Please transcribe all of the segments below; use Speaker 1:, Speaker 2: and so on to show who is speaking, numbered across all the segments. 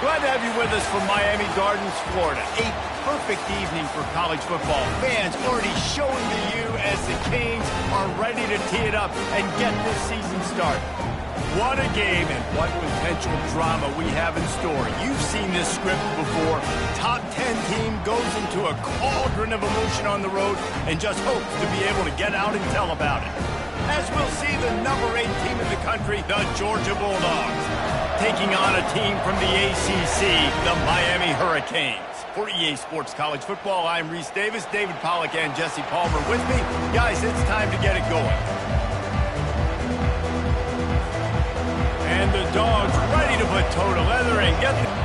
Speaker 1: Glad to have you with us from Miami Gardens, Florida. A perfect evening for college football. Fans already showing to you as the Canes are ready to tee it up and get this season started. What a game and what potential drama we have in store. You've seen this script before. Top 10 team goes into a cauldron of emotion on the road and just hopes to be able to get out and tell about it. As we'll see the number 8 team in the country, the Georgia Bulldogs, taking on a team from the ACC, the Miami Hurricanes. For EA Sports College Football, I'm Reese Davis, David Pollack, and Jesse Palmer with me. Guys, it's time to get it going. And the Dogs ready to put toe to leather and get the...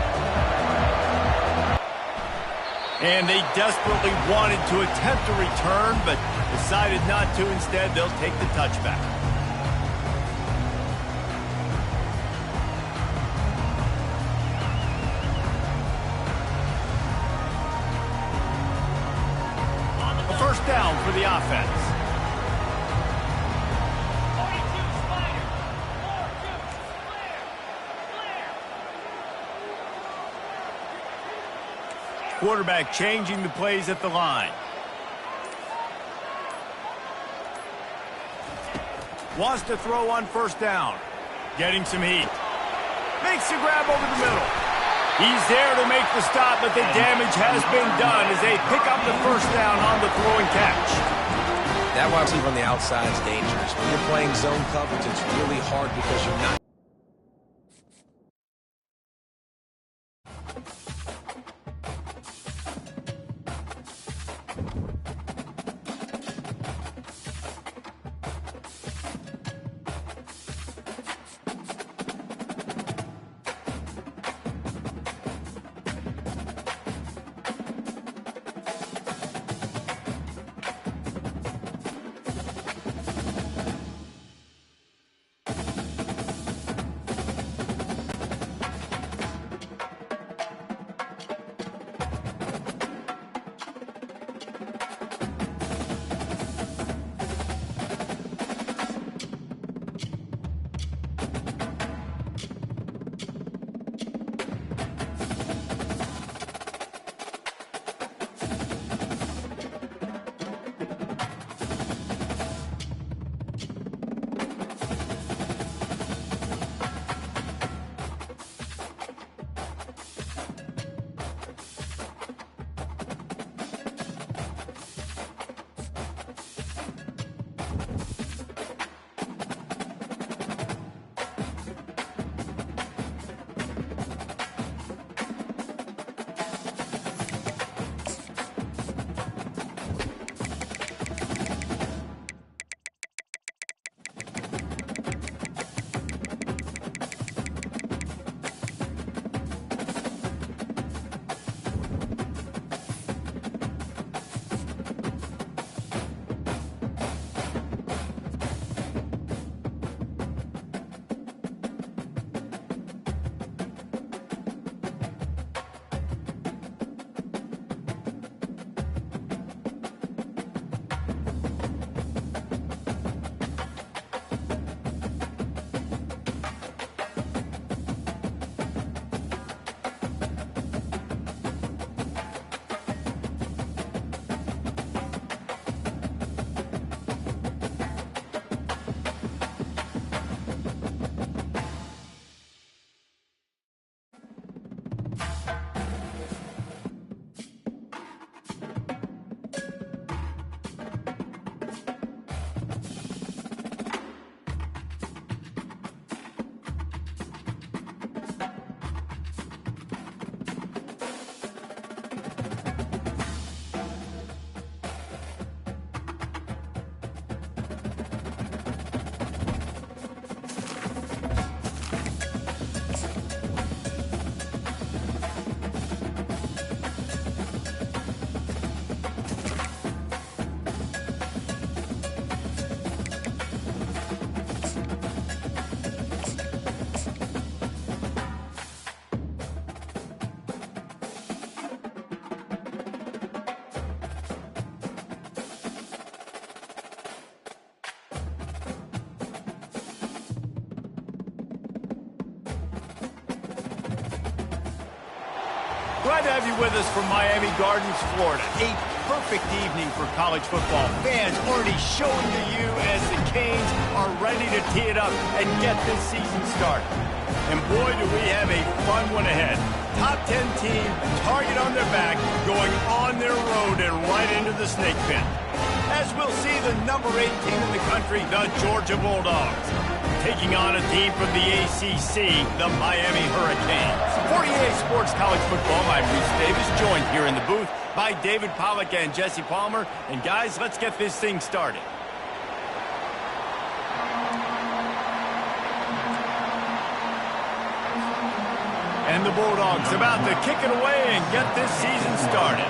Speaker 1: And they desperately wanted to attempt a return, but decided not to. Instead, they'll take the touchback. First down for the offense. Quarterback changing the plays at the line. Wants to throw on first down. Getting some heat. Makes the grab over the middle. He's there to make the stop, but the damage has been done as they pick up the first down on the throw and catch.
Speaker 2: That wide receiver on the outside is dangerous. When you're playing zone coverage, it's really hard because you're not.
Speaker 1: Glad to have you with us from Miami Gardens, Florida. A perfect evening for college football. Fans already showing to you as the Canes are ready to tee it up and get this season started. And boy, do we have a fun one ahead. Top 10 team, target on their back, going on their road and right into the snake pit. As we'll see the number 8 team in the country, the Georgia Bulldogs, taking on a team from the ACC, the Miami Hurricanes. For EA Sports College Football, I'm Reese Davis, joined here in the booth by David Pollack and Jesse Palmer. And guys, let's get this thing started. And the Bulldogs about to kick it away and get this season started.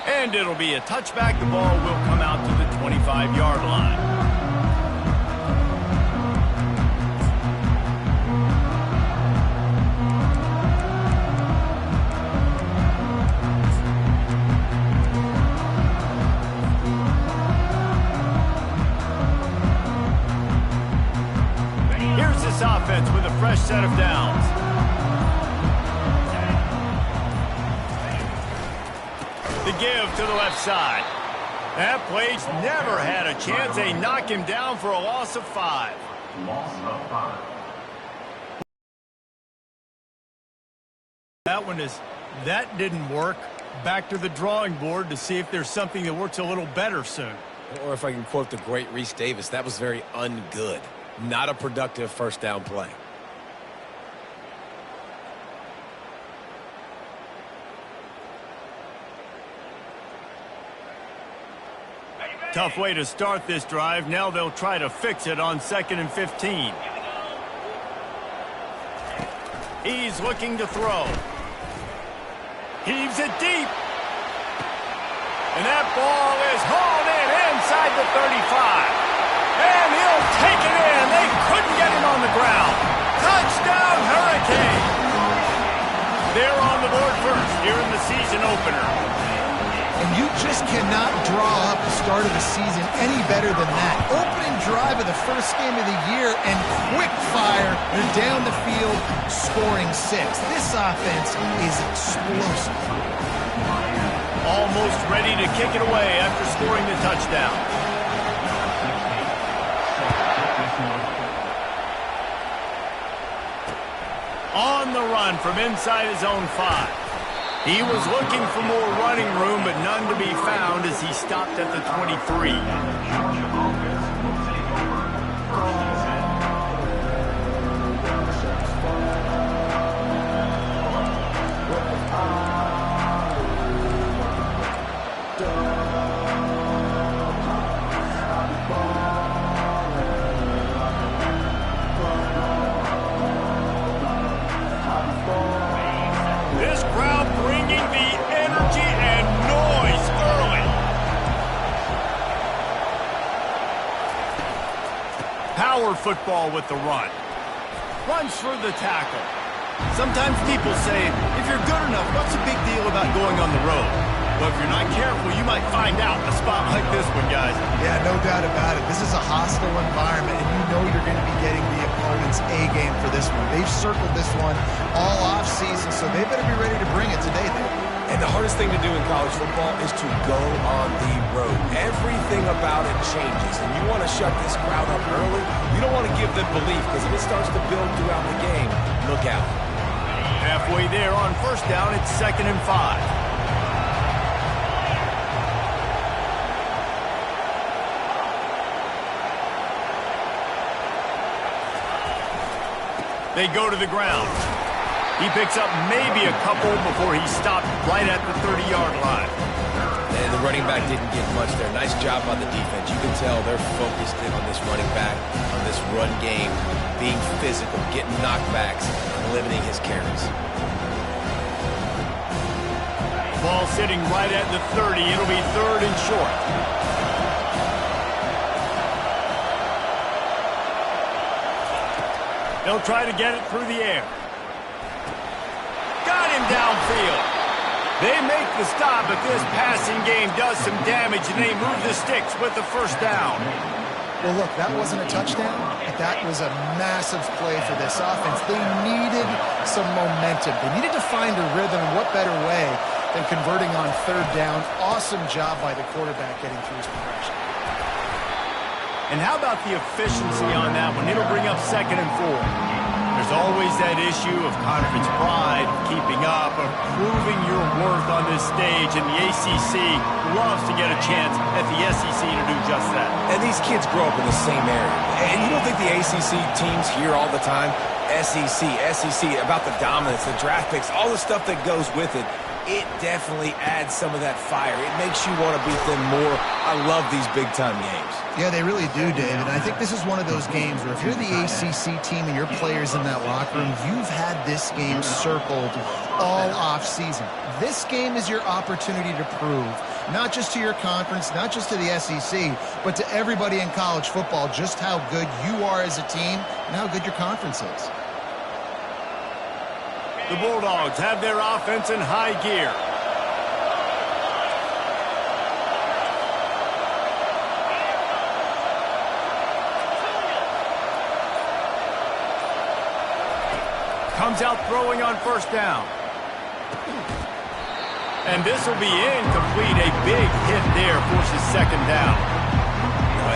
Speaker 1: And it'll be a touchback. The ball will come out to the 25-yard line. Here's this offense with a fresh set of downs. The give to the left side. That play's never had a chance. They knock him down for a loss of 5. That didn't work. Back to the drawing board to see if there's something that works a little better soon.
Speaker 2: Or if I can quote the great Reese Davis, that was very ungood. Not a productive first down play.
Speaker 1: Tough way to start this drive. Now they'll try to fix it on 2nd and 15. He's looking to throw. Heaves it deep. And that ball is hauled in inside the 35. And he'll take it in. They couldn't get him on the ground. Touchdown, Hurricane. They're on the board first here in the season opener.
Speaker 3: And you just cannot draw up the start of the season any better than that. Opening drive of the first game of the year and quick fire. They're down the field scoring 6. This offense is explosive.
Speaker 1: Almost ready to kick it away after scoring the touchdown. On the run from inside his own 5. He was looking for more running room, but none to be found as he stopped at the 23. Power football with the run. Runs for the tackle. Sometimes people say, if you're good enough, what's the big deal about going on the road? But if you're not careful, you might find out a spot like this one, guys.
Speaker 3: Yeah, no doubt about it. This is a hostile environment, and you know you're going to be getting the opponent's A game for this one. They've circled this one all offseason, so they better be ready to bring it today.
Speaker 2: And the hardest thing to do in college football is to go on the road. Everything about it changes, and you want to shut this crowd up early. You don't want to give them belief, because if it starts to build throughout the game, look out.
Speaker 1: Halfway there on first down, it's 2nd and 5. They go to the ground. He picks up maybe a couple before he stopped right at the 30-yard line.
Speaker 2: And the running back didn't get much there. Nice job by the defense. You can tell they're focused in on this running back, on this run game, being physical, getting knockbacks, and limiting his carries.
Speaker 1: Ball sitting right at the 30. It'll be 3rd and short. They'll try to get it through the air. Got him downfield. They make the stop, but this passing game does some damage, and they move the sticks with the first down.
Speaker 3: Well, look, that wasn't a touchdown, but that was a massive play for this offense. They needed some momentum. They needed to find a rhythm. What better way than converting on third down? Awesome job by the quarterback getting through his progression.
Speaker 1: And how about the efficiency on that one? It'll bring up 2nd and 4. There's always that issue of confidence, pride, of keeping up, of proving your worth on this stage, and the ACC loves to get a chance at the SEC to do just that.
Speaker 2: And these kids grow up in the same area. And you don't think the ACC teams hear all the time, SEC, about the dominance, the draft picks, all the stuff that goes with it. It definitely adds some of that fire. It makes you want to beat them more. I love these big-time games.
Speaker 3: Yeah, they really do, David. And I think this is one of those games where if you're the ACC team and your players in that locker room, you've had this game circled all off-season. This game is your opportunity to prove, not just to your conference, not just to the SEC, but to everybody in college football, just how good you are as a team and how good your conference is.
Speaker 1: The Bulldogs have their offense in high gear. Comes out throwing on first down. And this will be incomplete. A big hit there forces 2nd down.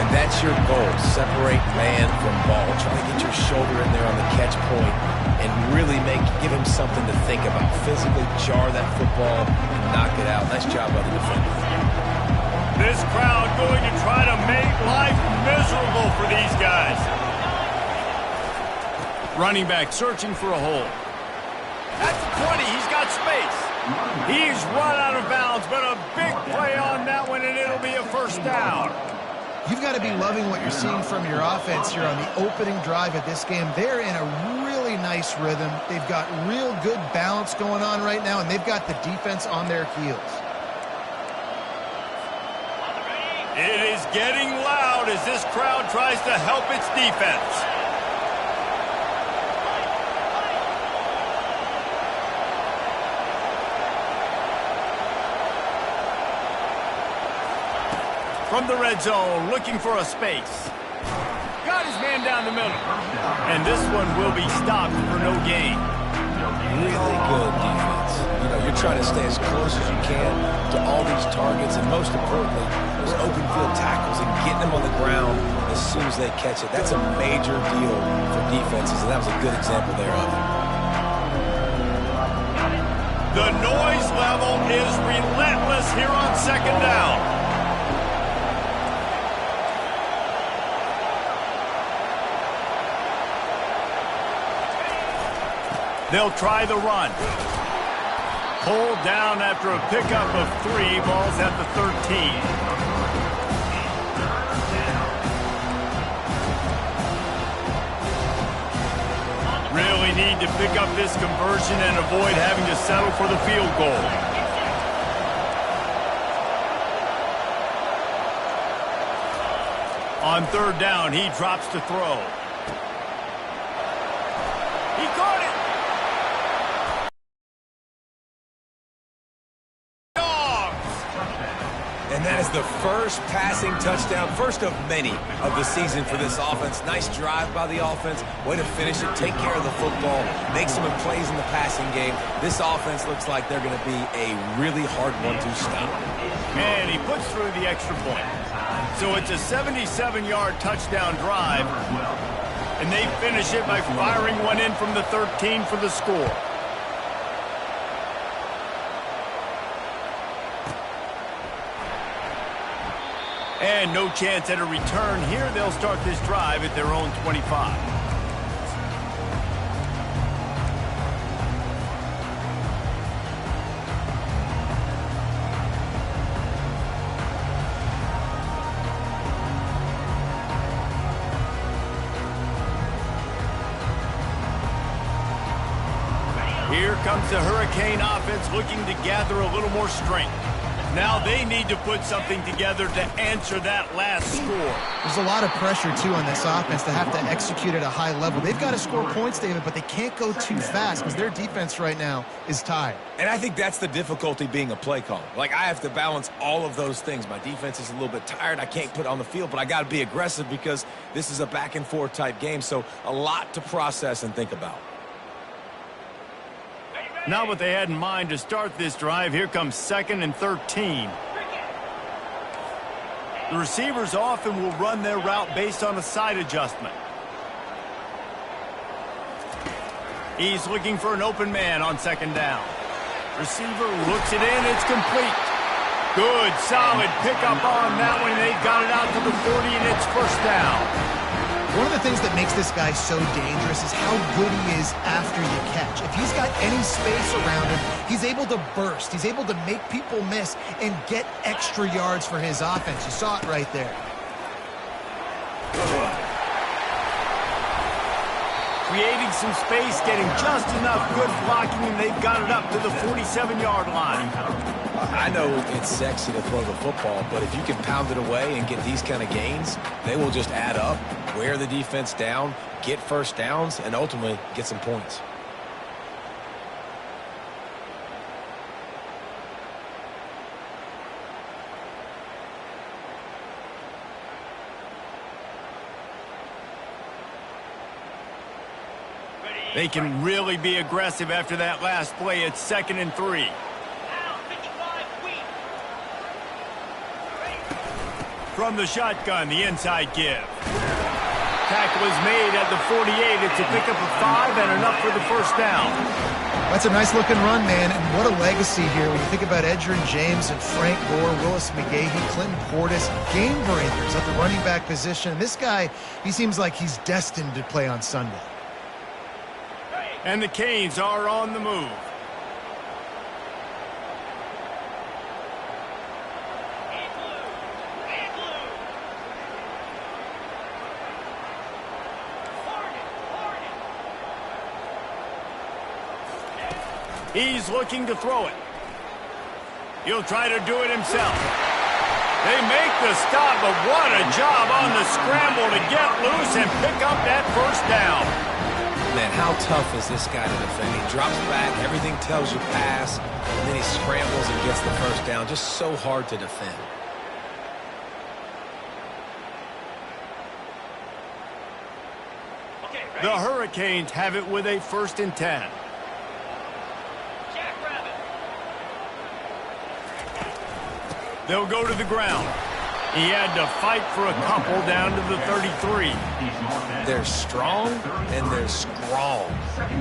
Speaker 2: And that's your goal. Separate man from ball. Try to get your shoulder in there on the catch point and really give him something to think about. Physically jar that football and knock it out. Nice job by the defender.
Speaker 1: This crowd going to try to make life miserable for these guys. Running back searching for a hole. At the 20, he's got space. He's run out of bounds, but a big play on that one, and it'll be a first down.
Speaker 3: You've got to be loving what you're seeing from your offense here on the opening drive of this game. They're in a really nice rhythm. They've got real good balance going on right now, and they've got the defense on their heels.
Speaker 1: It is getting loud as this crowd tries to help its defense. From the red zone, looking for a space. Got his man down the middle. And this one will be stopped for no gain.
Speaker 2: Really good defense. You know, you're trying to stay as close as you can to all these targets, and most importantly, those open field tackles and getting them on the ground as soon as they catch it. That's a major deal for defenses, and that was a good example there of it.
Speaker 1: The noise level is relentless here on 2nd down. They'll try the run. Pulled down after a pickup of 3. Ball's at the 13. Really need to pick up this conversion and avoid having to settle for the field goal. On 3rd down, he drops to throw. He caught it.
Speaker 2: And that is the first passing touchdown, first of many of the season for this offense. Nice drive by the offense. Way to finish it, take care of the football, make some plays in the passing game. This offense looks like they're going to be a really hard one to stop.
Speaker 1: And he puts through the extra point. So it's a 77-yard touchdown drive. And they finish it by firing one in from the 13 for the score. And no chance at a return here. They'll start this drive at their own 25. Here comes the Hurricane offense looking to gather a little more strength. Now they need to put something together to answer that last score.
Speaker 3: There's a lot of pressure, too, on this offense to have to execute at a high level. They've got to score points, David, but they can't go too fast because their defense right now is tired.
Speaker 2: And I think that's the difficulty being a play caller. Like, I have to balance all of those things. My defense is a little bit tired. I can't put it on the field, but I got to be aggressive because this is a back-and-forth type game. So a lot to process and think about.
Speaker 1: Not what they had in mind to start this drive. Here comes 2nd and 13. The receivers often will run their route based on a side adjustment. He's looking for an open man on 2nd down. Receiver looks it in. It's complete. Good, solid pickup on that one. They got it out to the 40, and it's 1st down.
Speaker 3: One of the things that makes this guy so dangerous is how good he is after the catch. If he's got any space around him, he's able to burst. He's able to make people miss and get extra yards for his offense. You saw it right there.
Speaker 1: Creating some space, getting just enough good blocking, and they've got it up to the 47-yard line.
Speaker 2: I know it's sexy to throw the football, but if you can pound it away and get these kind of gains, they will just add up, wear the defense down, get 1st downs, and ultimately get some points.
Speaker 1: They can really be aggressive after that last play. It's 2nd and 3. From the shotgun, the inside give. Tackle is made at the 48. It's a pickup of 5 and enough for the 1st down.
Speaker 3: That's a nice-looking run, man, and what a legacy here when you think about Edgerrin James and Frank Gore, Willis McGahee, Clinton Portis, game breakers at the running back position. This guy, he seems like he's destined to play on Sunday.
Speaker 1: And the Canes are on the move. He's looking to throw it. He'll try to do it himself. They make the stop, but what a job on the scramble to get loose and pick up that 1st down.
Speaker 2: Man, how tough is this guy to defend? He drops back, everything tells you pass, and then he scrambles and gets the 1st down. Just so hard to defend.
Speaker 1: The Hurricanes have it with a 1st and 10. They'll go to the ground. He had to fight for a couple down to the 33.
Speaker 2: They're strong and they're strong.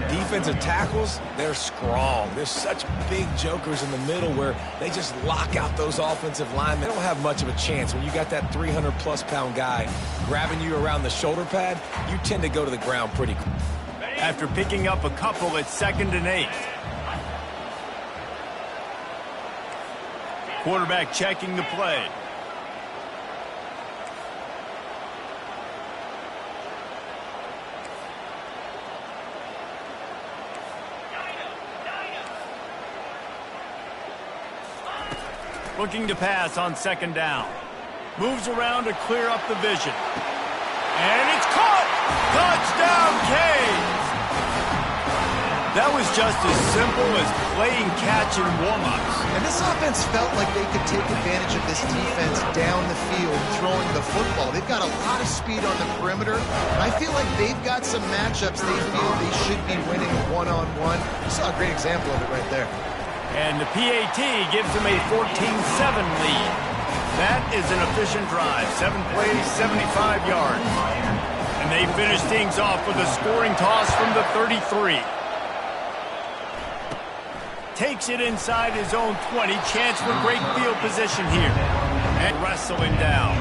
Speaker 2: Defensive tackles, they're strong. There's such big jokers in the middle where they just lock out those offensive linemen. They don't have much of a chance. When you got that 300-plus pound guy grabbing you around the shoulder pad, you tend to go to the ground pretty quick.
Speaker 1: After picking up a couple, it's 2nd and 8. Quarterback checking the play. Looking to pass on 2nd down. Moves around to clear up the vision. And it's caught! Touchdown, Canes! That was just as simple as playing catch and warm-ups.
Speaker 3: And this offense felt like they could take advantage of this defense down the field, throwing the football. They've got a lot of speed on the perimeter, and I feel like they've got some matchups they feel they should be winning one-on-one. You saw a great example of it right there.
Speaker 1: And the PAT gives them a 14-7 lead. That is an efficient drive. 7 plays, 75 yards. And they finish things off with a scoring toss from the 33. Takes it inside his own 20. Chance for great field position here. And wrestling down.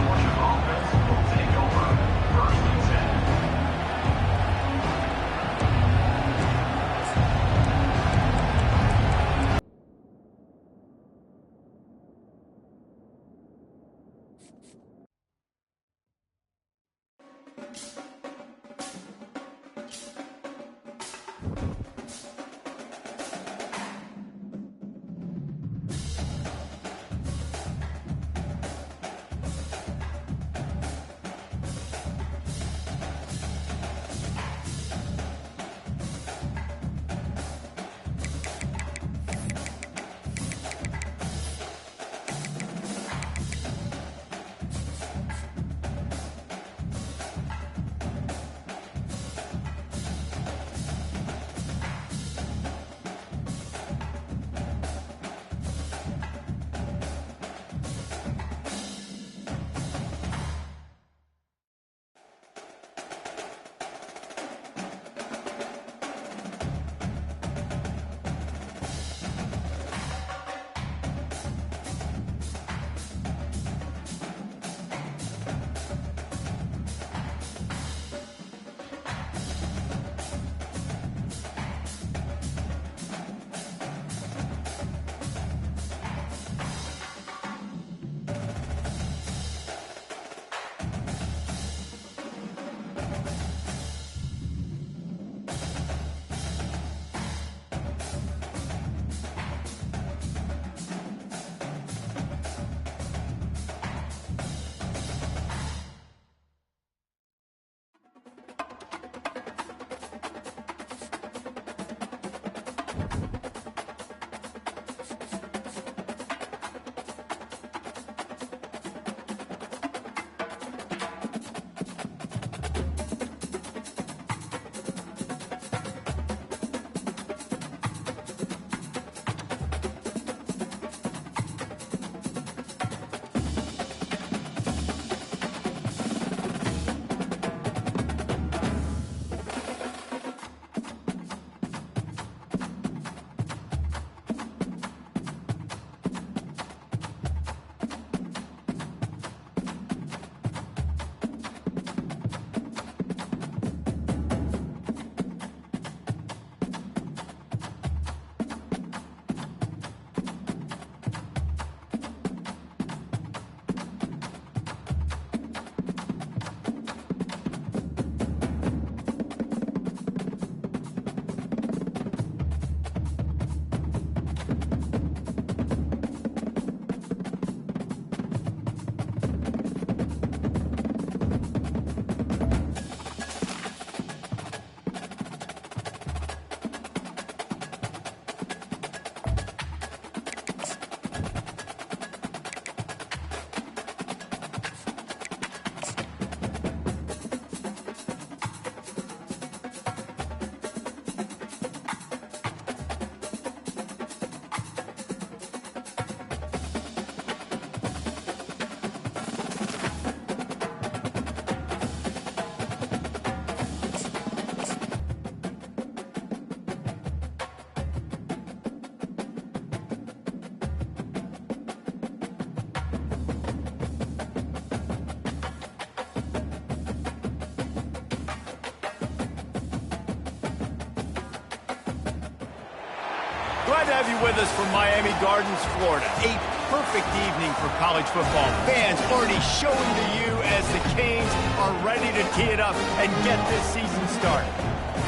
Speaker 1: Glad to have you with us from Miami Gardens, Florida. A perfect evening for college football. Fans already showing to you as the Canes are ready to tee it up and get this season started.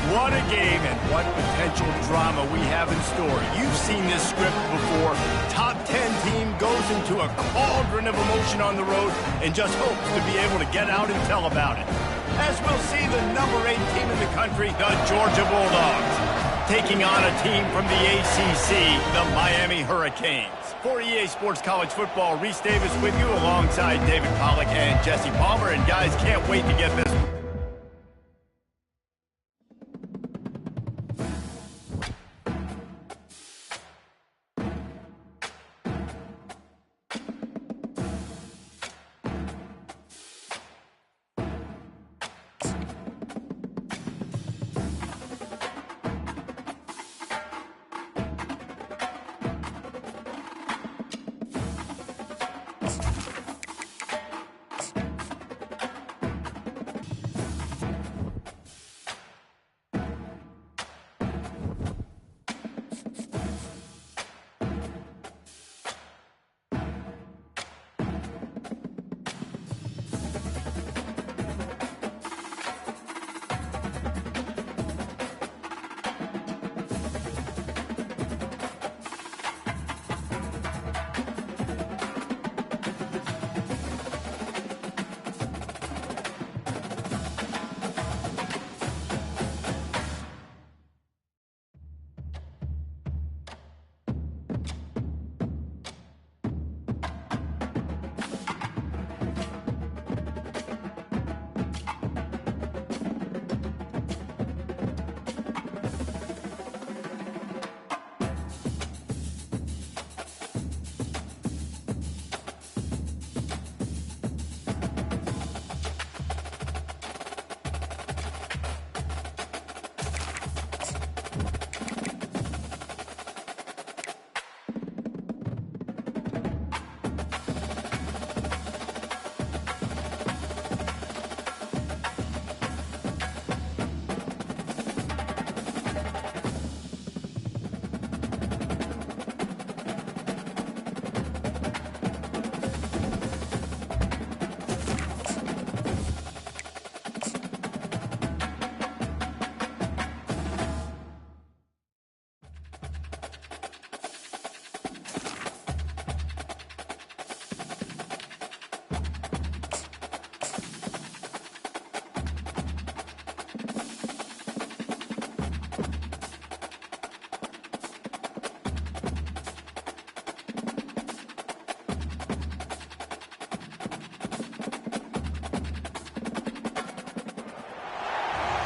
Speaker 1: What a game and what potential drama we have in store. You've seen this script before. Top 10 team goes into a cauldron of emotion on the road and just hopes to be able to get out and tell about it. As we'll see the number 8 team in the country, the Georgia Bulldogs, taking on a team from the ACC, the Miami Hurricanes. For EA Sports College Football, Reese Davis with you alongside David Pollack and Jesse Palmer. And guys, can't wait to get this.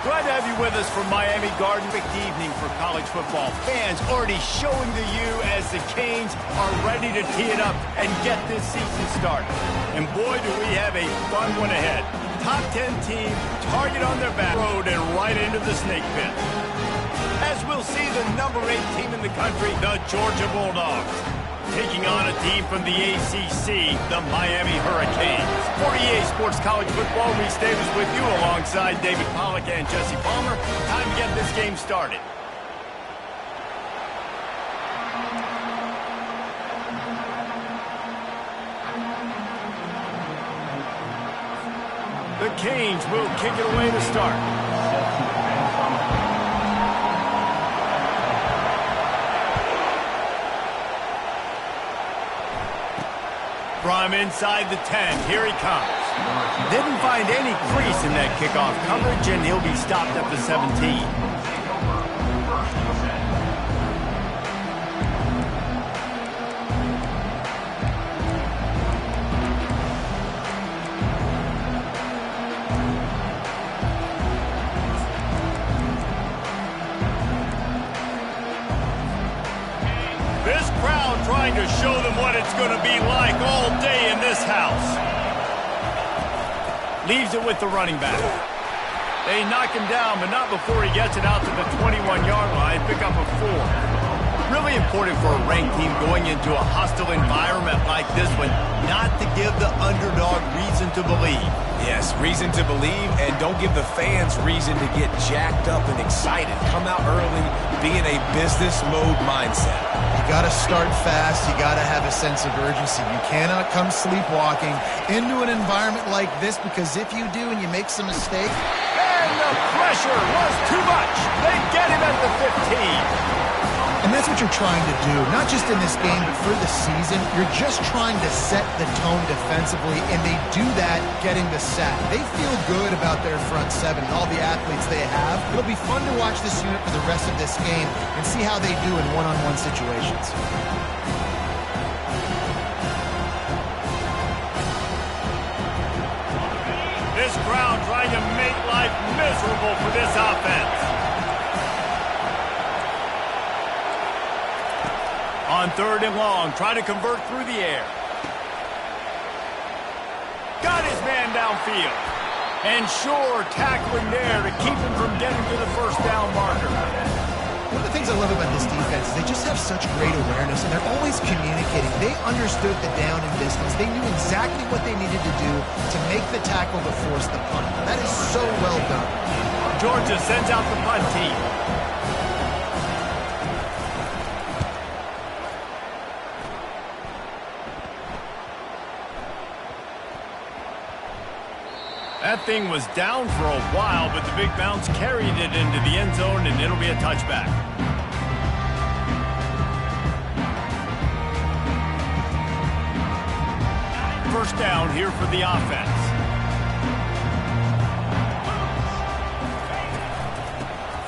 Speaker 1: Glad to have you with us from Miami Garden. Big evening for college football. Fans already showing to you as the Canes are ready to tee it up and get this season started. And boy, do we have a fun one ahead. Top 10 team, target on their back road and right into the snake pit. As we'll see the number 8 team in the country, the Georgia Bulldogs, taking on a team from the ACC, the Miami Hurricanes. For EA Sports College Football, Reese Davis with you alongside David Pollack and Jesse Palmer. Time to get this game started. The Canes will kick it away to start. From inside the 10, here he comes. Didn't find any crease in that kickoff coverage, and he'll be stopped at the 17. This crowd trying to show them what it's going to be like all day in this house. Leaves it with the running back. They knock him down, but not before he gets it out to the 21-yard line. Pick up a 4. Really important for a ranked team going into a hostile environment like this one, not to give the underdog reason to believe.
Speaker 2: Yes, reason to believe, and don't give the fans reason to get jacked up and excited. Come out early, be in a business mode mindset.
Speaker 3: You got to start fast. You got to have a sense of urgency. You cannot come sleepwalking into an environment like this, because if you do and you make some mistake...
Speaker 1: And the pressure was too much. They get him at the 15.
Speaker 3: And that's what you're trying to do, not just in this game, but for the season. You're just trying to set the tone defensively, and they do that getting the sack. They feel good about their front seven and all the athletes they have. It'll be fun to watch this unit for the rest of this game and see how they do in one-on-one situations.
Speaker 1: This crowd trying to make life miserable for this offense. On 3rd and long, try to convert through the air. Got his man downfield. And sure, tackling there to keep him from getting to the first down marker.
Speaker 3: One of the things I love about this defense is they just have such great awareness, and they're always communicating. They understood the down and distance. They knew exactly what they needed to do to make the tackle to force the punt. That is so well done.
Speaker 1: Georgia sends out the punt team. That thing was down for a while, but the big bounce carried it into the end zone, and it'll be a touchback. First down here for the offense.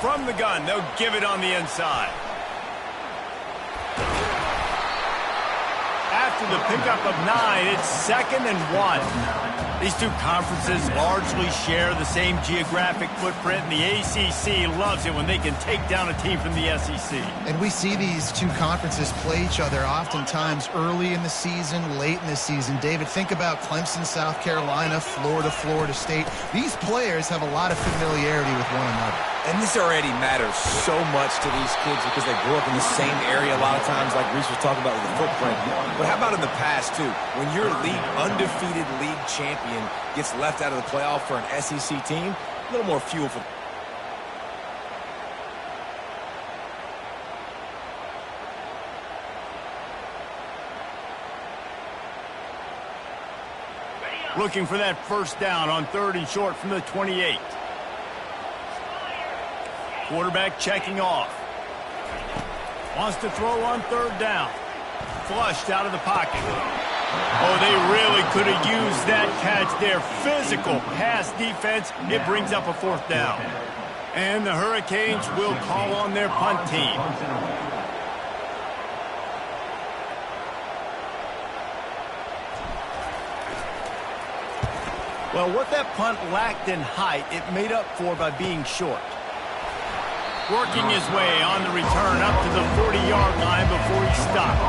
Speaker 1: From the gun, they'll give it on the inside. After the pickup of 9, it's 2nd and 1. These two conferences largely share the same geographic footprint, and the ACC loves it when they can take down a team from the SEC.
Speaker 3: And we see these two conferences play each other oftentimes early in the season, late in the season. David, think about Clemson, South Carolina, Florida, Florida State. These players have a lot of familiarity with one another.
Speaker 2: And this already matters so much to these kids because they grew up in the same area a lot of times, like Reese was talking about with the footprint. But how about in the past, too? When your undefeated league champion gets left out of the playoff for an SEC team, a little more fuel for...
Speaker 1: Looking for that first down on 3rd and short from the 28. Quarterback checking off. Wants to throw on 3rd down. Flushed out of the pocket. Oh, they really could have used that catch there. Physical pass defense. It brings up a 4th down. And the Hurricanes will call on their punt team. Well, what that punt lacked in height, it made up for by being short. Working his way on the return up to the 40-yard line before he stopped.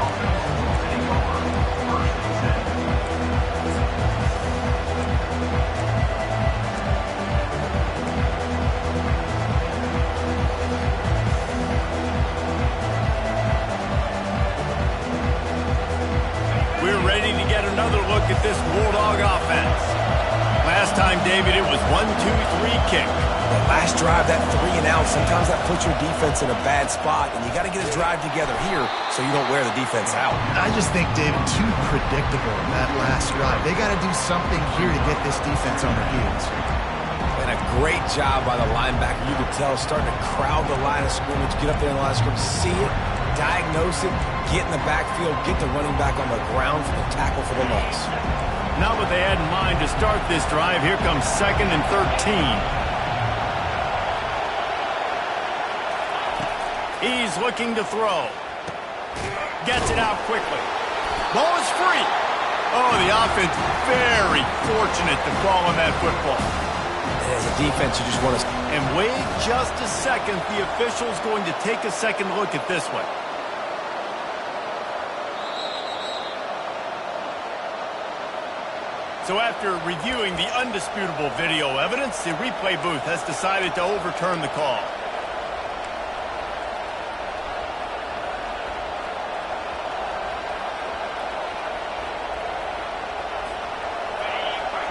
Speaker 1: We're ready to get another look at this Bulldog offense. Last time, David, it was 1-2-3 kick.
Speaker 2: The last drive, that 3 and out, sometimes that puts your defense in a bad spot, and you got to get a drive together here so you don't wear the defense out.
Speaker 3: I just think, David, too predictable in that last drive. They got to do something here to get this defense on their heels.
Speaker 2: And a great job by the linebacker. You could tell, starting to crowd the line of scrimmage, get up there in the line of scrimmage, see it, diagnose it, get in the backfield, get the running back on the ground for the tackle for the loss.
Speaker 1: Not what they had in mind to start this drive. Here comes 2nd and 13. He's looking to throw. Gets it out quickly. Ball is free. Oh, the offense very fortunate to fall on that football.
Speaker 2: And as a defense, you just want to...
Speaker 1: And wait just a second. The official's going to take a second look at this one. So after reviewing the undisputable video evidence, the replay booth has decided to overturn the call.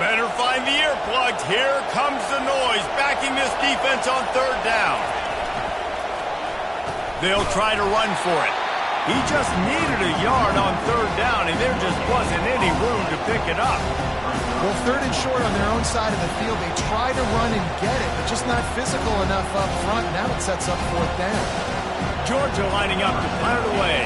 Speaker 1: Better find the earplugs. Here comes the noise, backing this defense on third down. They'll try to run for it. He just needed a yard on third down, and there just wasn't any room to pick it up.
Speaker 3: Well, third and short on their own side of the field. They try to run and get it, but just not physical enough up front. Now it sets up fourth down.
Speaker 1: Georgia lining up to punt it away.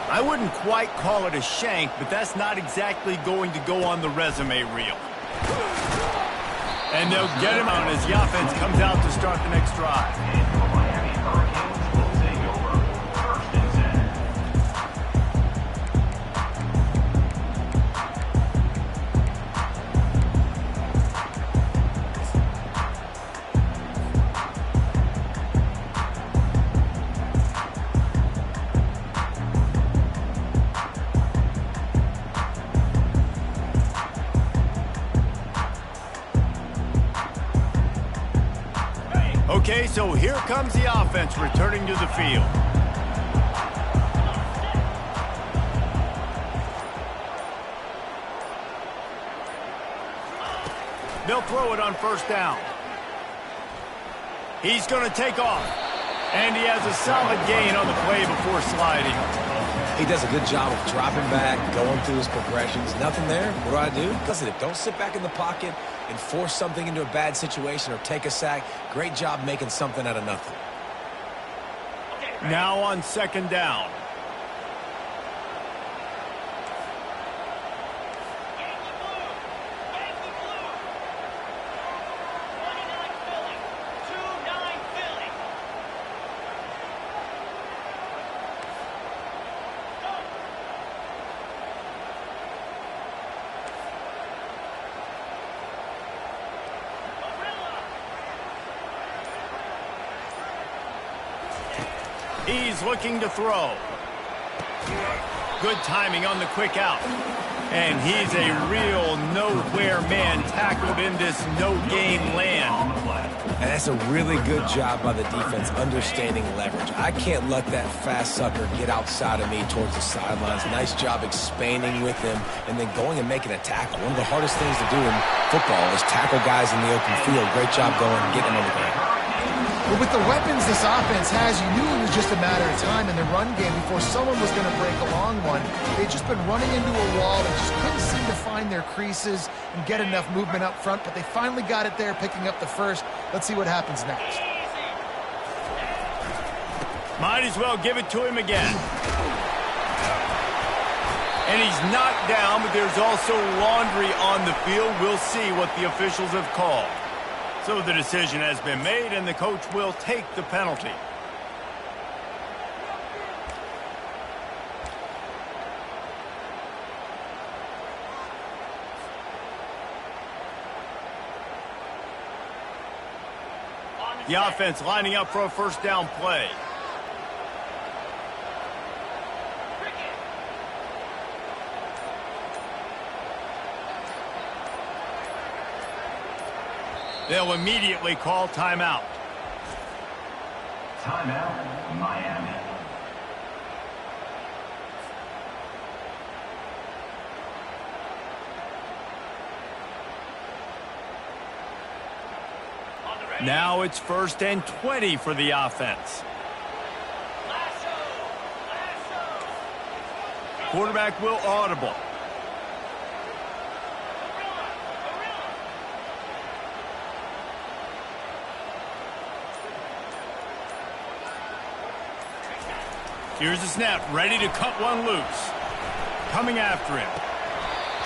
Speaker 1: I wouldn't quite call it a shank, but that's not exactly going to go on the resume reel. And they'll get him out as the offense comes out to start the next drive. Okay, so here comes the offense returning to the field. They'll throw it on first down. He's going to take off. And he has a solid gain on the play before sliding.
Speaker 2: He does a good job of dropping back, going through his progressions. Nothing there. What do? Positive. Don't sit back in the pocket and force something into a bad situation or take a sack. Great job making something out of nothing.
Speaker 1: Now on second down. He's looking to throw. Good timing on the quick out. And he's a real nowhere man tackled in this no-gain land.
Speaker 2: And that's a really good job by the defense understanding leverage. I can't let that fast sucker get outside of me towards the sidelines. Nice job expanding with him and then going and making a tackle. One of the hardest things to do in football is tackle guys in the open field. Great job going and getting them on the ground.
Speaker 3: But with the weapons this offense has, you knew it was just a matter of time in the run game before someone was going to break a long one. They'd just been running into a wall. They just couldn't seem to find their creases and get enough movement up front, but they finally got it there, picking up the first. Let's see what happens next.
Speaker 1: Might as well give it to him again. And he's knocked down, but there's also laundry on the field. We'll see what the officials have called. So the decision has been made, and the coach will take the penalty. The offense lining up for a first down play. They'll immediately call timeout.
Speaker 4: Timeout, Miami.
Speaker 1: Now it's 1st and 20 for the offense. Quarterback will audible. Here's the snap, ready to cut one loose. Coming after him.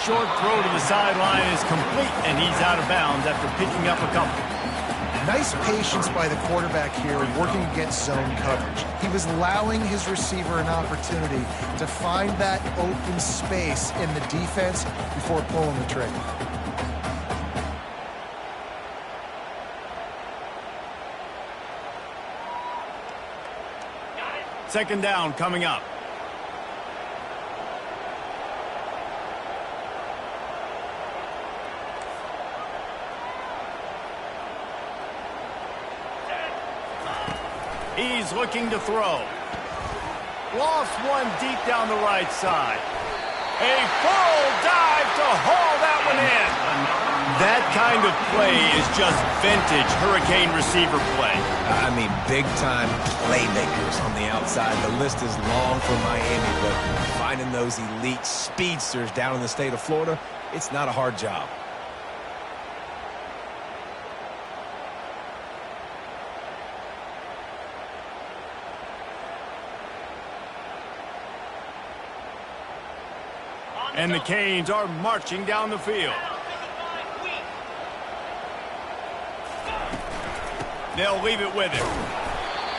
Speaker 1: Short throw to the sideline is complete, and he's out of bounds after picking up a couple.
Speaker 3: Nice patience by the quarterback here working against zone coverage. He was allowing his receiver an opportunity to find that open space in the defense before pulling the trigger.
Speaker 1: Second down coming up. He's looking to throw. Lost one deep down the right side. A full dive to haul that one in. That kind of play is just vintage Hurricane receiver play.
Speaker 2: I mean, big-time playmakers on the outside. The list is long for Miami, but finding those elite speedsters down in the state of Florida, it's not a hard job.
Speaker 1: And the Canes are marching down the field. They'll leave it with him.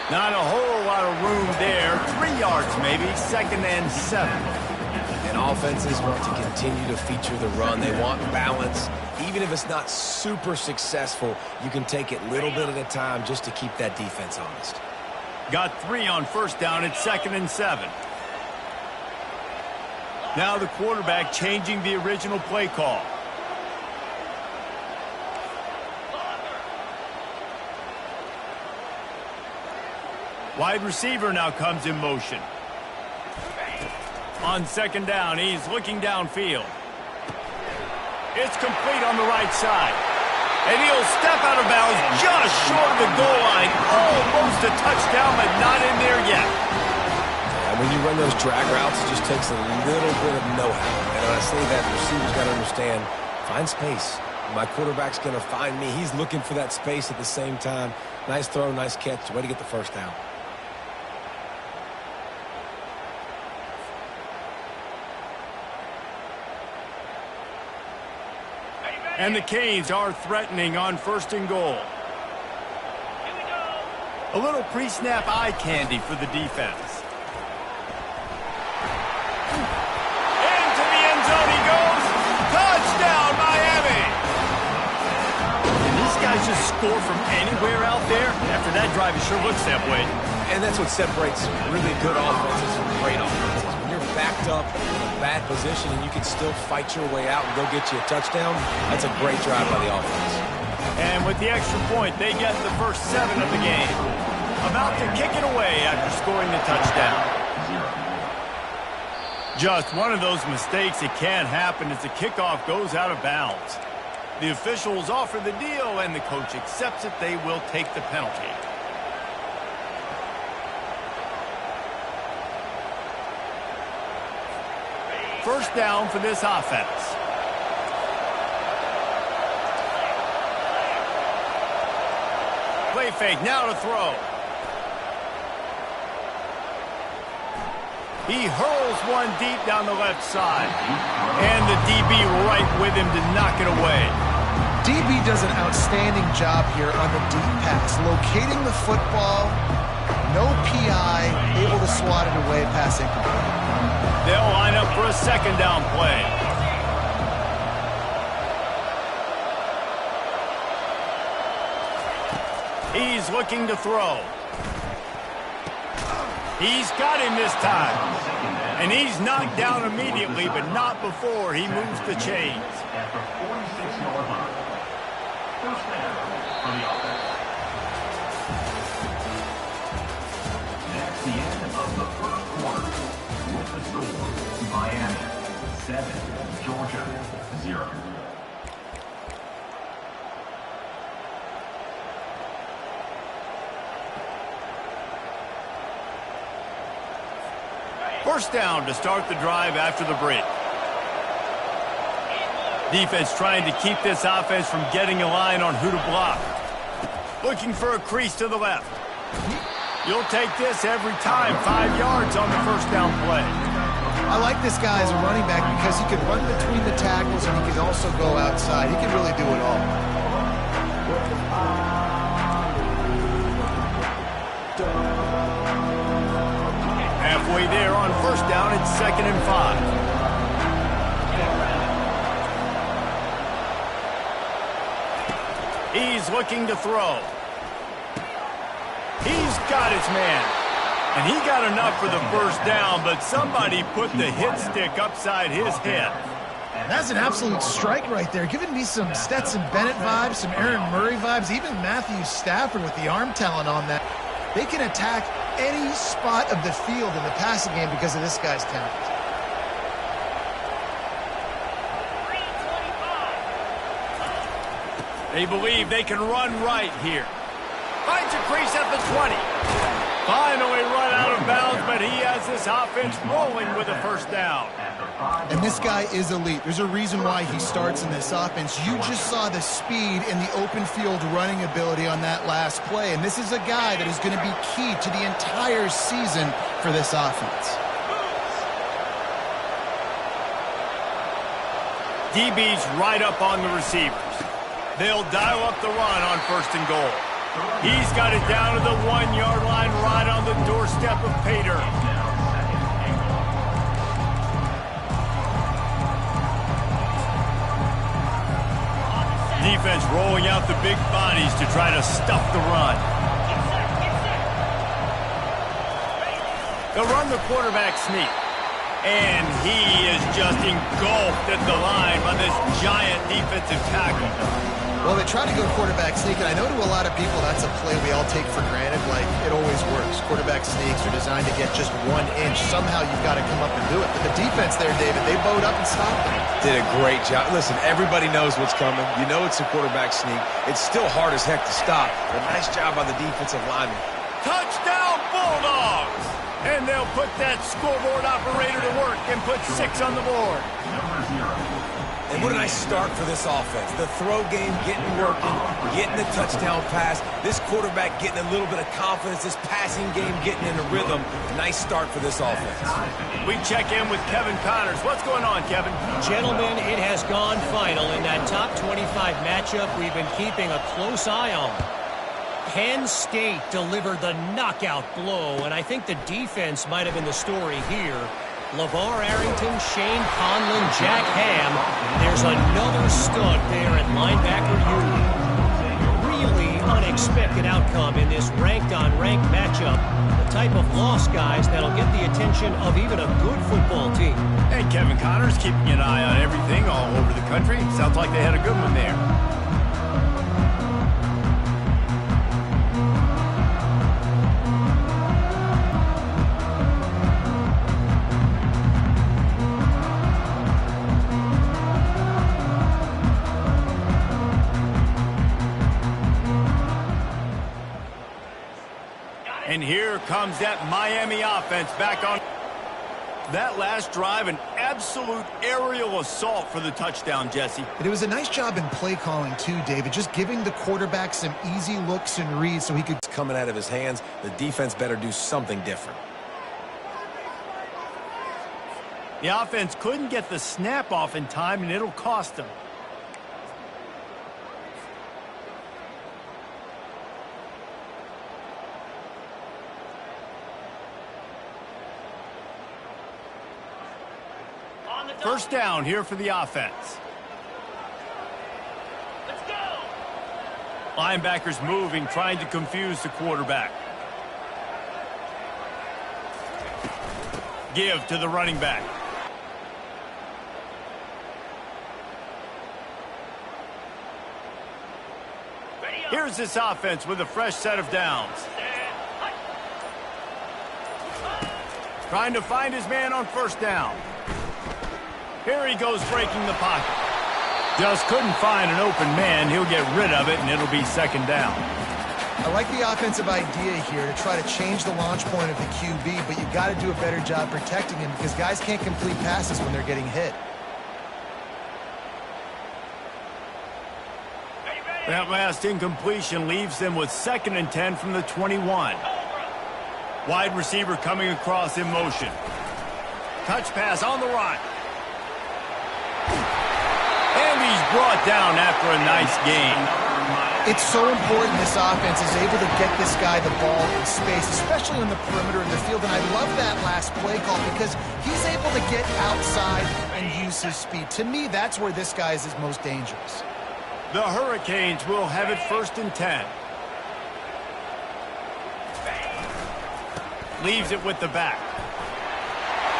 Speaker 1: Not a whole lot of room there. 3 yards maybe, 2nd and 7.
Speaker 2: And offenses want to continue to feature the run. They want balance. Even if it's not super successful, you can take it little bit at a time just to keep that defense honest.
Speaker 1: Got 3 on 1st down at 2nd and 7. Now the quarterback changing the original play call. Wide receiver now comes in motion. On 2nd down, he's looking downfield. It's complete on the right side. And he'll step out of bounds just short of the goal line. Almost a touchdown, but not in there yet.
Speaker 2: When you run those drag routes, it just takes a little bit of know-how. And when I say that, the receiver's got to understand, find space. My quarterback's going to find me. He's looking for that space at the same time. Nice throw, nice catch. Way to get the 1st down.
Speaker 1: And the Canes are threatening on 1st and goal. A little pre-snap eye candy for the defense. Into the end zone he goes. Touchdown, Miami! Can these guys just score from anywhere out there? After that drive, it sure looks that way.
Speaker 2: And that's what separates really good offenses from great offenses. When you're backed up in a bad position and you can still fight your way out and go get you a touchdown, that's a great drive by the offense.
Speaker 1: And with the extra point, they get the first 7 of the game. About to kick it away after scoring the touchdown. Just one of those mistakes that can't happen as the kickoff goes out of bounds. The officials offer the deal, and the coach accepts it. They will take the penalty. First down for this offense. Play fake, now to throw. He hurls one deep down the left side. And the DB right with him to knock it away.
Speaker 3: DB does an outstanding job here on the deep pass, locating the football, no PI, able to swat it away, pass incomplete.
Speaker 1: They'll line up for a 2nd down play. He's looking to throw. He's got him this time. And he's knocked down immediately, but not before he moves the chains.
Speaker 4: After 46 yard line. First down for the offense. That's the end of the 1st quarter. With the score, Miami 7, Georgia 0.
Speaker 1: First down to start the drive after the break. Defense trying to keep this offense from getting a line on who to block. Looking for a crease to the left. You'll take this every time. 5 yards on the first down play.
Speaker 3: I like this guy as a running back because he can run between the tackles and he can also go outside. He can really do it all.
Speaker 1: Halfway there on first down, it's 2nd and 5. He's looking to throw. He's got his man. And he got enough for the first down, but somebody put the hit stick upside his head.
Speaker 3: That's an absolute strike right there, giving me some Stetson Bennett vibes, some Aaron Murray vibes, even Matthew Stafford with the arm talent on that. They can attack any spot of the field in the passing game because of this guy's talent.
Speaker 1: They believe they can run right here. Finds a crease at the 20. Finally run out of bounds, but he has this offense rolling with a first down.
Speaker 3: And this guy is elite. There's a reason why he starts in this offense. You just saw the speed and the open field running ability on that last play. And this is a guy that is going to be key to the entire season for this offense.
Speaker 1: DB's right up on the receivers. They'll dial up the run on 1st and goal. He's got it down to the 1-yard line right on the doorstep of Pater. Defense rolling out the big bodies to try to stuff the run. They'll run the quarterback sneak. And he is just engulfed at the line by this giant defensive tackle.
Speaker 3: Well, they try to go quarterback sneak, and I know to a lot of people that's a play we all take for granted. Like, it always works. Quarterback sneaks are designed to get just 1 inch. Somehow you've got to come up and do it. But the defense there, David, they bowed up and stopped them.
Speaker 2: Did a great job. Listen, everybody knows what's coming. You know it's a quarterback sneak. It's still hard as heck to stop. But nice job by the defensive lineman.
Speaker 1: Touchdown, Bulldogs! And they'll put that scoreboard operator to work and put 6 on the board.
Speaker 2: And what a nice start for this offense. The throw game getting working, getting the touchdown pass. This quarterback getting a little bit of confidence. This passing game getting in a rhythm. Nice start for this offense.
Speaker 1: We check in with Kevin Connors. What's going on, Kevin?
Speaker 5: Gentlemen, it has gone final in that top 25 matchup we've been keeping a close eye on. Penn State delivered the knockout blow, and I think the defense might have been the story here. LeVar Arrington, Shane Conlon, Jack Ham. There's another stud there at linebacker unit. Really unexpected outcome in this ranked-on-ranked matchup. The type of loss, guys, that'll get the attention of even a good football team.
Speaker 1: And Kevin Connors keeping an eye on everything all over the country. Sounds like they had a good one there. And here comes that Miami offense back on. That last drive, an absolute aerial assault for the touchdown, Jesse.
Speaker 3: And it was a nice job in play calling, too, David. Just giving the quarterback some easy looks and reads so he could...
Speaker 2: Coming out of his hands, the defense better do something different.
Speaker 1: The offense couldn't get the snap off in time, and it'll cost them. First down here for the offense. Let's go. Linebackers moving, trying to confuse the quarterback. Give to the running back. Here's this offense with a fresh set of downs. Trying to find his man on first down. Here he goes breaking the pocket. Just couldn't find an open man. He'll get rid of it, and it'll be second down.
Speaker 3: I like the offensive idea here to try to change the launch point of the QB, but you've got to do a better job protecting him because guys can't complete passes when they're getting hit.
Speaker 1: That last incompletion leaves them with 2nd and 10 from the 21. Wide receiver coming across in motion. Touch pass on the run. And he's brought down after a nice gain.
Speaker 3: It's so important this offense is able to get this guy the ball in space, especially on the perimeter of the field. And I love that last play call because he's able to get outside and use his speed. To me, that's where this guy is his most dangerous.
Speaker 1: The Hurricanes will have it 1st and 10. Leaves it with the back.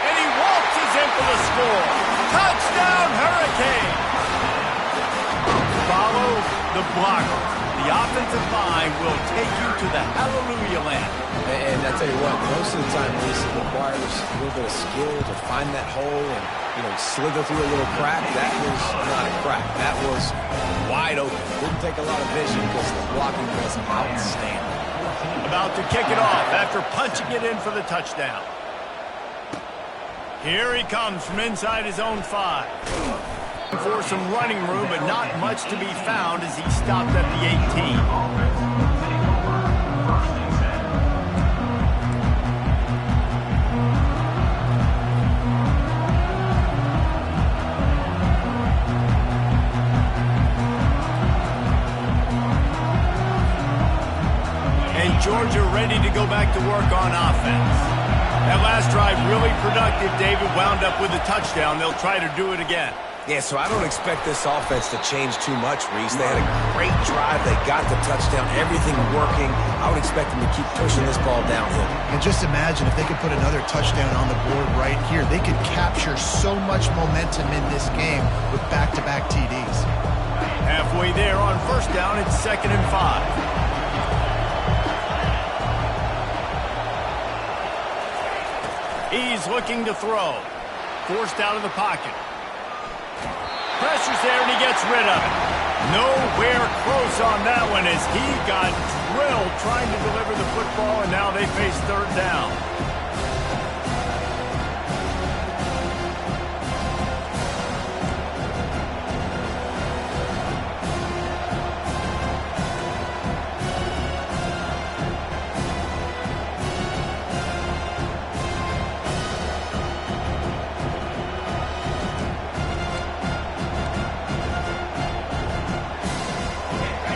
Speaker 1: And he waltzes in for the score. Touchdown, Hurricanes! Follow the blocker. The offensive line will take you to the hallelujah land.
Speaker 2: And I tell you what, most of the time, Reese, it requires a little bit of skill to find that hole and, slither through a little crack. That was not a crack. That was wide open. Didn't take a lot of vision because the blocking was outstanding.
Speaker 1: About to kick it off after punching it in for the touchdown. Here he comes from inside his own 5. For some running room, but not much to be found as he stopped at the 18. Georgia ready to go back to work on offense. That last drive really productive. David wound up with a touchdown. They'll try to do it again.
Speaker 2: Yeah, so I don't expect this offense to change too much, Reese. They had a great drive. They got the touchdown. Everything working. I would expect them to keep pushing this ball downhill.
Speaker 3: And just imagine if they could put another touchdown on the board right here. They could capture so much momentum in this game with back-to-back TDs.
Speaker 1: Halfway there on first down, it's 2nd and 5. He's looking to throw. Forced out of the pocket. Pressure's there, and he gets rid of it. Nowhere close on that one as he got drilled trying to deliver the football, and now they face 3rd down.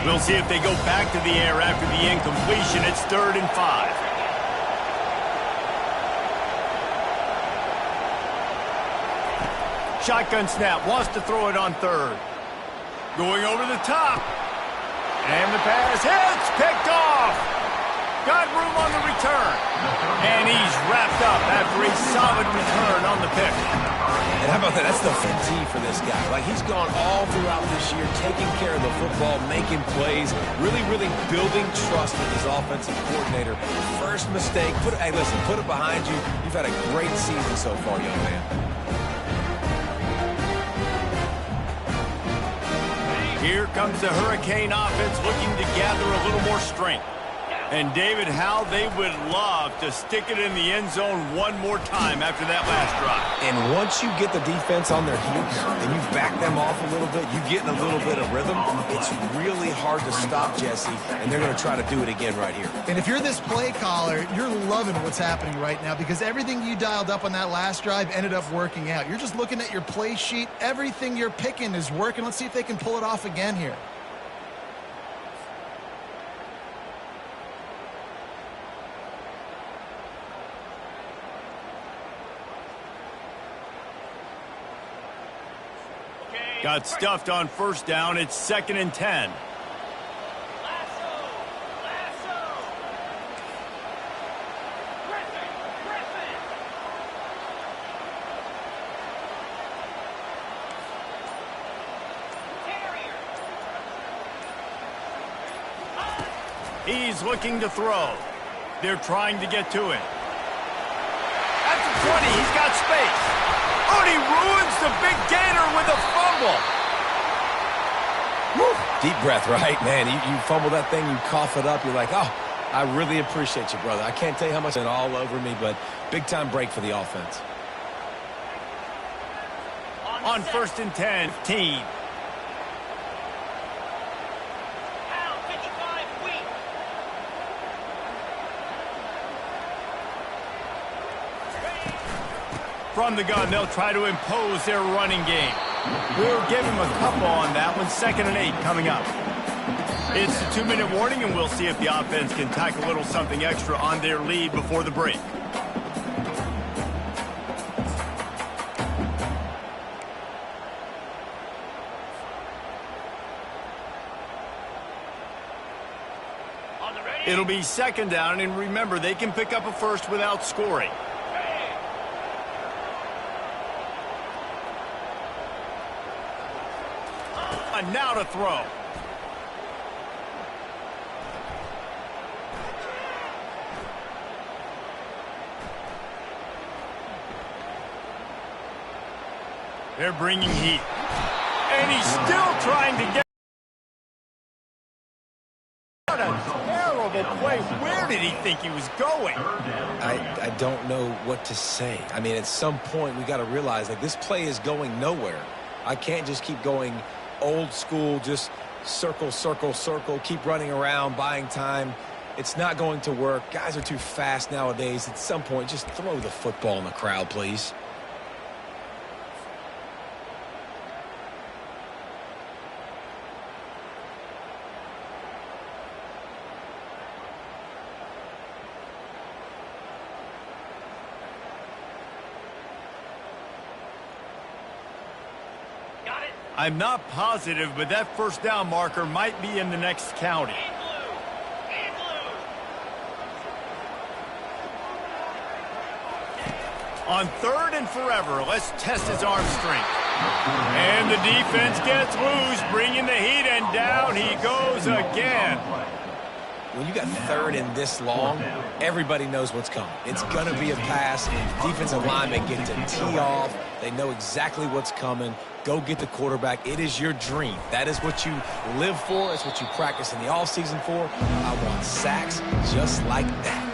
Speaker 1: We'll see if they go back to the air after the incompletion. It's 3rd and 5. Shotgun snap, wants to throw it on 3rd. Going over the top. And the pass hits, picked off. Got room on the return. And he's wrapped up after a solid return on the pick.
Speaker 2: And how about that? That's the fatigue for this guy. Like, he's gone all throughout this year, taking care of the football, making plays, really building trust with his offensive coordinator. First mistake, hey, listen, put it behind you. You've had a great season so far, young man.
Speaker 1: Here comes the Hurricane offense looking to gather a little more strength. And, David, how they would love to stick it in the end zone one more time after that last drive.
Speaker 2: And once you get the defense on their heels and you back them off a little bit, you get in a little bit of rhythm, it's really hard to stop, Jesse, and they're going to try to do it again right here.
Speaker 3: And if you're this play caller, you're loving what's happening right now because everything you dialed up on that last drive ended up working out. You're just looking at your play sheet. Everything you're picking is working. Let's see if they can pull it off again here.
Speaker 1: Got stuffed on first down. It's 2nd and 10. He's looking to throw. They're trying to get to it. At the 20, he's got space. Oh, and he ruins the big gainer with a fumble.
Speaker 2: Woo. Deep breath, right? Man, you fumble that thing, you cough it up, you're like, oh, I really appreciate you, brother. I can't tell you how much it's all over me, but big-time break for the offense.
Speaker 1: On 1st and 10, team. From the gun, they'll try to impose their running game. We'll give him a couple on that one. 2nd and 8 coming up. It's a 2-minute warning, and we'll see if the offense can tack a little something extra on their lead before the break. It'll be 2nd down, and remember, they can pick up a first without scoring. And now to throw. They're bringing heat. And he's still trying to get... What a terrible play. Where did he think he was going?
Speaker 2: I don't know what to say. I mean, at some point, we got to realize that this play is going nowhere. I can't just keep going old school, just circle, circle, circle, keep running around, buying time. It's not going to work. Guys are too fast nowadays. At some point, just throw the football in the crowd, please.
Speaker 1: I'm not positive, but that first down marker might be in the next county. On 3rd and forever, let's test his arm strength. And the defense gets loose, bringing the heat, and down he goes again.
Speaker 2: When you got 3rd and this long, everybody knows what's coming. It's going to be a pass. Defensive linemen get to tee off. They know exactly what's coming. Go get the quarterback. It is your dream. That is what you live for. It's what you practice in the offseason for. I want sacks just like that.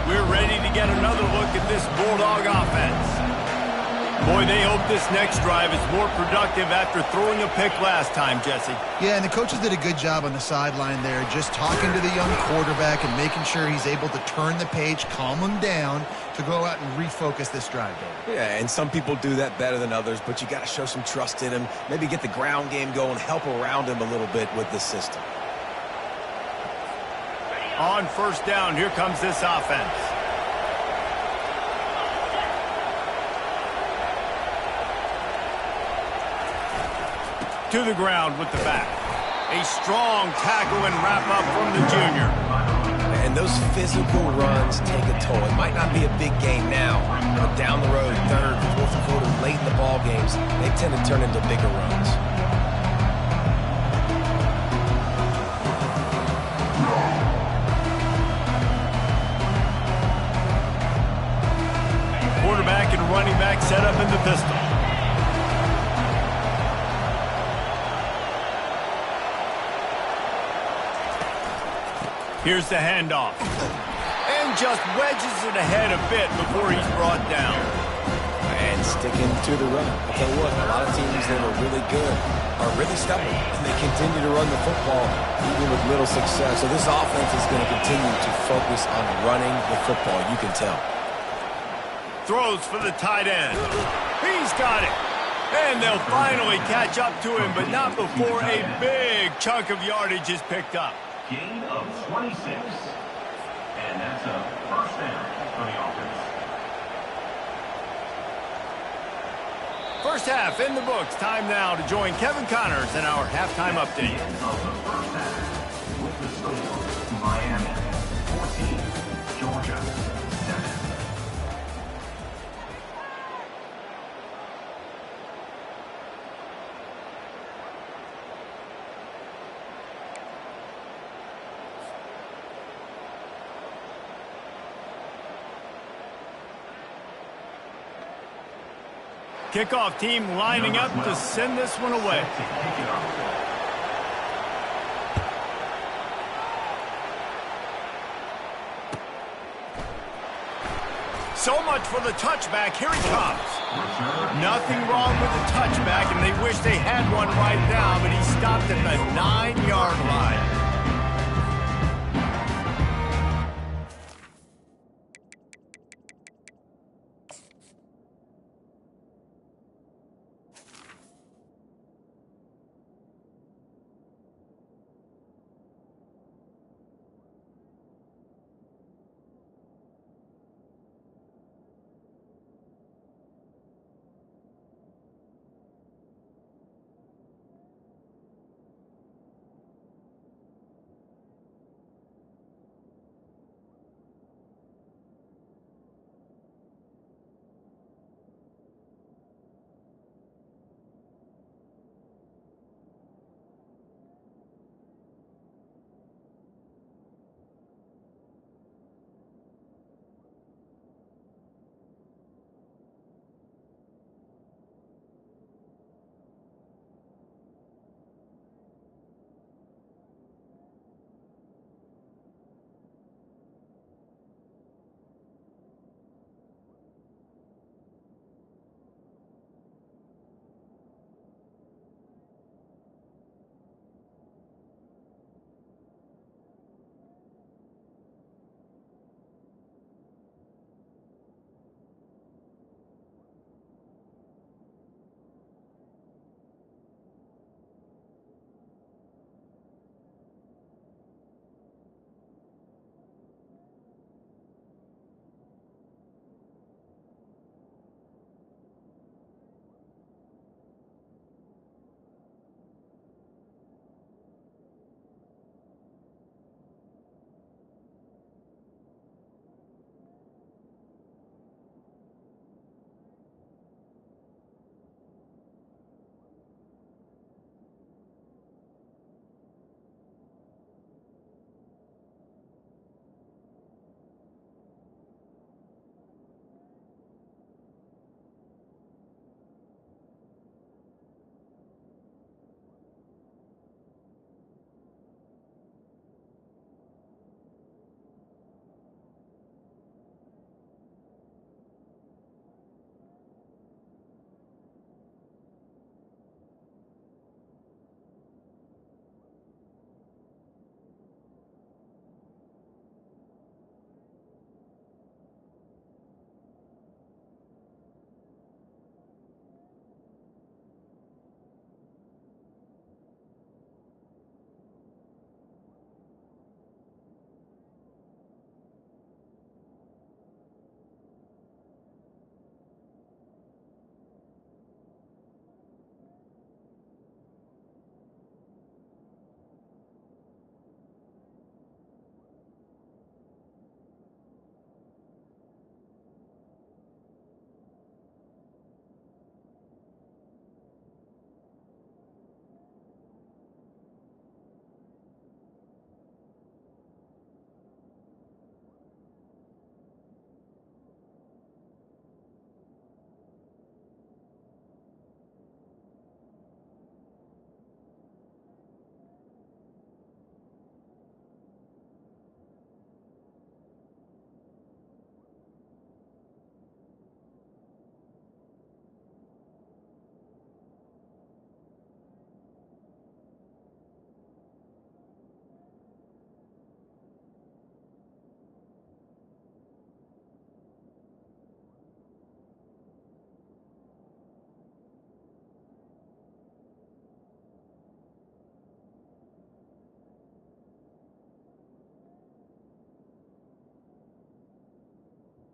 Speaker 1: We're ready to get another look at this Bulldog offense. Boy, they hope this next drive is more productive after throwing a pick last time, Jesse.
Speaker 3: Yeah, and the coaches did a good job on the sideline there, just talking to the young quarterback and making sure he's able to turn the page, calm him down to go out and refocus this drive.
Speaker 2: Yeah, and some people do that better than others, but you got to show some trust in him, maybe get the ground game going, help around him a little bit with this system.
Speaker 1: On 1st down, here comes this offense. To the ground with the back. A strong tackle and wrap-up from the junior.
Speaker 2: And those physical runs take a toll. It might not be a big game now, but down the road, 3rd, 4th quarter, late in the ball games, they tend to turn into bigger runs.
Speaker 1: Quarterback and running back set up in the pistol. Here's the handoff. And just wedges it ahead a bit before he's brought down.
Speaker 2: And sticking to the run. I'll tell you what, a lot of teams that are really good are really stubborn, and they continue to run the football even with little success. So this offense is going to continue to focus on running the football. You can tell.
Speaker 1: Throws for the tight end. He's got it. And they'll finally catch up to him, but not before a big chunk of yardage is picked up.
Speaker 4: Gain of 26. And that's a 1st down for the offense.
Speaker 1: First half in the books. Time now to join Kevin Connors in our halftime update.
Speaker 4: End of the 1st half with the score, Miami 14, Georgia 7.
Speaker 1: Kickoff team lining up to send this one away. So much for the touchback. Here he comes. Nothing wrong with the touchback, and they wish they had one right now, but he stopped at the 9-yard line.